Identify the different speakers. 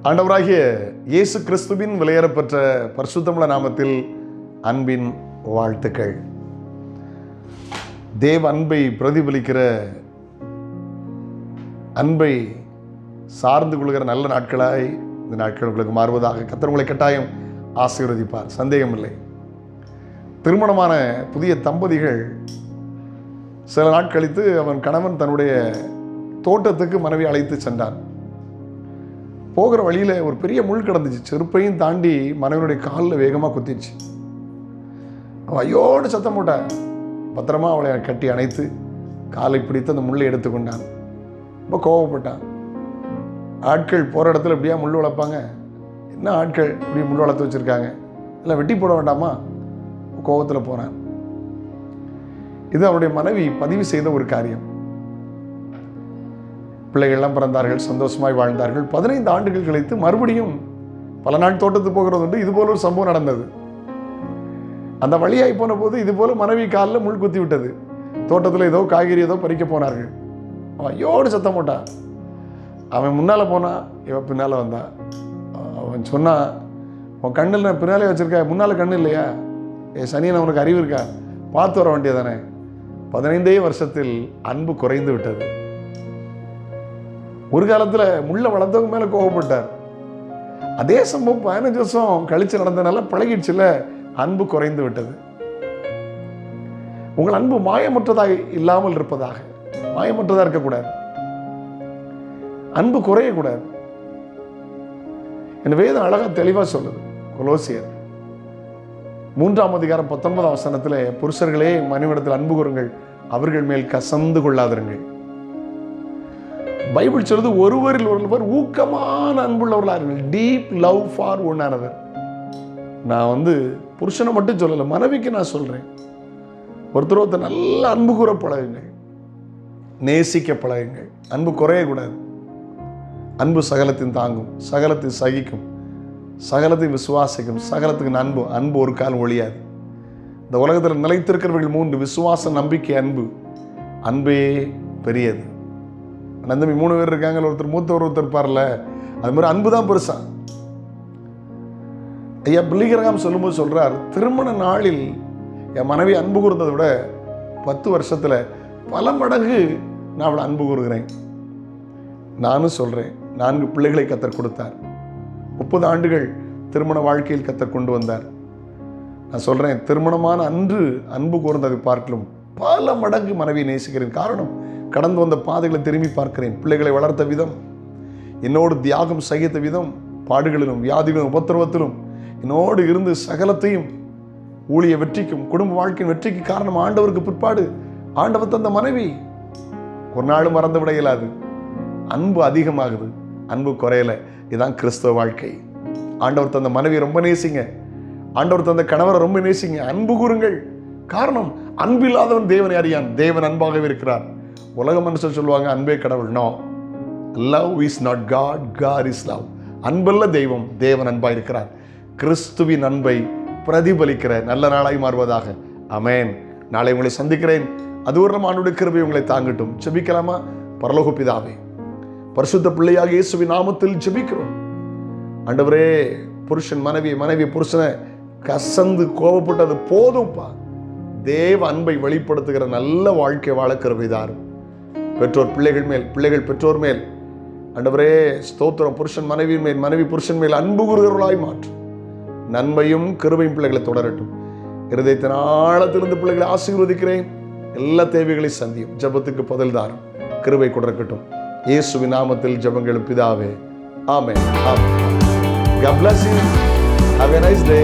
Speaker 1: ஆண்டவராகிய இயேசு கிறிஸ்துவின் விலையேறப்பெற்ற பரிசுத்தமுள்ள நாமத்தில் அன்பின் வாழ்த்துக்கள். தேவ அன்பை பிரதிபலிக்கிற, அன்பை சார்ந்து கொள்கிற நல்ல நாட்களாய் இந்த நாட்கள் உங்களுக்கு மாறுவதாக கர்த்தர் உங்களை கட்டாயம் ஆசீர்வதிப்பார், சந்தேகமில்லை. திருமணமான புதிய தம்பதிகள் சில நாட்கள் கழித்து அவன் கணவன் தன்னுடைய தோட்டத்துக்கு மனைவி அழைத்து சென்றான். போகிற வழியில் ஒரு பெரிய முள் கிடந்துச்சு. செருப்பையும் தாண்டி மனைவியுடைய காலில் வேகமாக குத்திச்சு. அவன் ஐயோடு சத்தம் போட்டான். பத்திரமா அவளை கட்டி அணைத்து காலை பிடித்து அந்த முள்ளை எடுத்துக்கொண்டான். ரொம்ப கோவப்பட்டான். ஆட்கள் போகிற இடத்துல இப்படியா முள் வளர்ப்பாங்க? என்ன ஆட்கள் இப்படி முள் வளர்த்து வச்சுருக்காங்க, இல்லை வெட்டி போட வேண்டாமா? கோபத்தில் போனான். இது அவருடைய மனைவி பதிவு செய்த ஒரு காரியம். பிள்ளைகள்லாம் பிறந்தார்கள், சந்தோஷமாய் வாழ்ந்தார்கள். 15 ஆண்டுகள் கழித்து மறுபடியும் பல நாள் தோட்டத்துக்கு போகிறது உண்டு. இது போல ஒரு சம்பவம் நடந்தது. அந்த வழியாய் போன போது இது போல மனைவி காலில் முள் குத்தி விட்டது. தோட்டத்தில் ஏதோ காய்கறி ஏதோ பறிக்க போனார்கள். அவன் ஐயோடு சத்தம் போட்டான். அவன் முன்னால் போனான், இவன் பின்னால் வந்தான். அவன் சொன்னான், உன் கண்ணில் நான் பின்னாலே வச்சுருக்கா, முன்னால் கண்ணு இல்லையா? சனியன் அவனுக்கு அறிவு இருக்கா? பார்த்து வர வேண்டியதானே. 15 வருஷத்தில் அன்பு குறைந்து விட்டது. ஒரு காலத்தில் முள்ள வளர்த்தவங்க மேலே கோவப்பட்டார். அதே சம்பவம் 15 வருஷம் கழிச்சு நடந்ததுனால பழகிடுச்சுல, அன்பு குறைந்து விட்டது. உங்கள் அன்பு மாயமற்றதாக இல்லாமல் இருப்பதாக, மாயமற்றதாக இருக்கக்கூடாது, அன்பு குறையக்கூடாது. என் வேதம் அழகா தெளிவா சொல்லுது. கொலோசியர் 3ஆம் அதிகாரம் 19ஆம் வசனத்தில், புருஷர்களே மனைவிடத்தில் அன்பு கூறுங்கள், அவர்கள் மேல் கசந்து கொள்ளாதிருங்கள். பைபிள் சொல்றது ஒருவரில் ஒருவர் ஊக்கமான அன்புள்ளவர்களார்கள், deep love for one another. நான் புருஷனை மட்டும் சொல்லலை, மனைவிக்கு நான் சொல்றேன். ஒருத்தர் நல்ல அன்பு கூற பழகுங்கள், நேசிக்க பழகுங்கள். அன்பு குறையக்கூடாது. அன்பு சகலத்தின் தாங்கும், சகலத்தை சகிக்கும், சகலத்தை விசுவாசிக்கும், சகலத்துக்கு அன்பு. அன்பு ஒரு காலம் ஒழியாது. இந்த உலகத்தில் நிலைத்திருக்கிறவர்கள் 3: விசுவாச, நம்பிக்கை, அன்பு. அன்பே பெரியது. நந்தமி 3 பேர் இருக்காங்க. ஒருத்தர் மூத்தவர், ஒருத்தர் இருப்பார்ல, அது மாதிரி அன்பு தான் பெருசா. ஐயா பில்லிகிரகாம் சொல்லும்போது சொல்றார், திருமண நாளில் என் மனைவி அன்பு கூர்ந்ததை விட 10 வருஷத்துல பல மடங்கு நான் அவளை அன்பு கூறுகிறேன். நானும் சொல்றேன், 4 பிள்ளைகளை கர்த்தர் கொடுத்தார். 30 ஆண்டுகள் திருமண வாழ்க்கையில் கர்த்தர் கொண்டு வந்தார். நான் சொல்றேன், திருமணமான அன்று அன்பு கூர்ந்ததை பார்க்கலும் பல மடங்கு மனைவியை நேசிக்கிறேன். காரணம், கடந்து வந்த பாதைகளை திரும்பி பார்க்கிறேன். பிள்ளைகளை வளர்த்த விதம், என்னோடு தியாகம் சகித்த விதம், பாடுகளிலும் வியாதிகளிலும் உபத்திரவத்திலும் என்னோடு இருந்து சகலத்தையும் ஊழிய வெற்றிக்கும் குடும்ப வாழ்க்கையின் வெற்றிக்கு காரணம் ஆண்டவருக்கு பிற்பாடு ஆண்டவர் தந்த மனைவி. ஒரு நாளும் மறந்து விட இயலாது. அன்பு அதிகமாகுது, அன்பு குறையல. இதுதான் கிறிஸ்தவ வாழ்க்கை. ஆண்டவர் தந்த மனைவி ரொம்ப நேசிங்க, ஆண்டவர் தந்த கணவரை ரொம்ப நேசிங்க, அன்பு கூறுங்கள். காரணம், அன்பில்லாதவன் தேவனை அறியான், தேவன் அன்பாகவே இருக்கிறார். உலக மனுஷன் சொல்லுவாங்க அன்பே கடவுள். No, love is not God, God is love. அன்பல்ல தெய்வம், தேவன் அன்பா இருக்கிறார். கிறிஸ்துவின் அன்பை பிரதிபலிக்கிற நல்ல நாளாய் மாறுவதாக. ஆமென். நாளை உங்களை சந்திக்கிறேன். அதுவரை ஆண்டவருடைய கிருபை உங்களை தாங்கட்டும். ஜெபிக்கலாமா? பரலோக பிதாவே, பரிசுத்த பிள்ளையாக இயேசுவின் நாமத்தில் ஜெபிக்கிறோம். ஆண்டவரே, புருஷன் மனைவி, மனைவி புருஷனை கசந்து கோபப்பட்டது போதும்பா. தேவ அன்பை வெளிப்படுத்துகிற நல்ல வாழ்க்கை வாழ கிருபை தாரும். பெற்றோர் பிள்ளைகள் மேல், பிள்ளைகள் பெற்றோர் மேல், ஆண்டவரே ஸ்தோத்திரம். புருஷன் மனைவியின் மேல், மனைவி புருஷன் மேல் அன்பு கூறுகிறவர்களாய் மாற்றும். நன்மையும் கிருபையும் பிள்ளைகளை தொடரட்டும். இருதயத்தின் ஆழத்திலிருந்து பிள்ளைகளை ஆசீர்வதிக்கிறேன். எல்லா தேவைகளை சந்தியும். ஜெபத்துக்கு பதில் தாரும். கிருபை கொடுக்கட்டும். இயேசுவின் நாமத்தில் ஜெபங்களும் பிதாவே. ஆமென். ஆமென். God bless you. Have a nice day.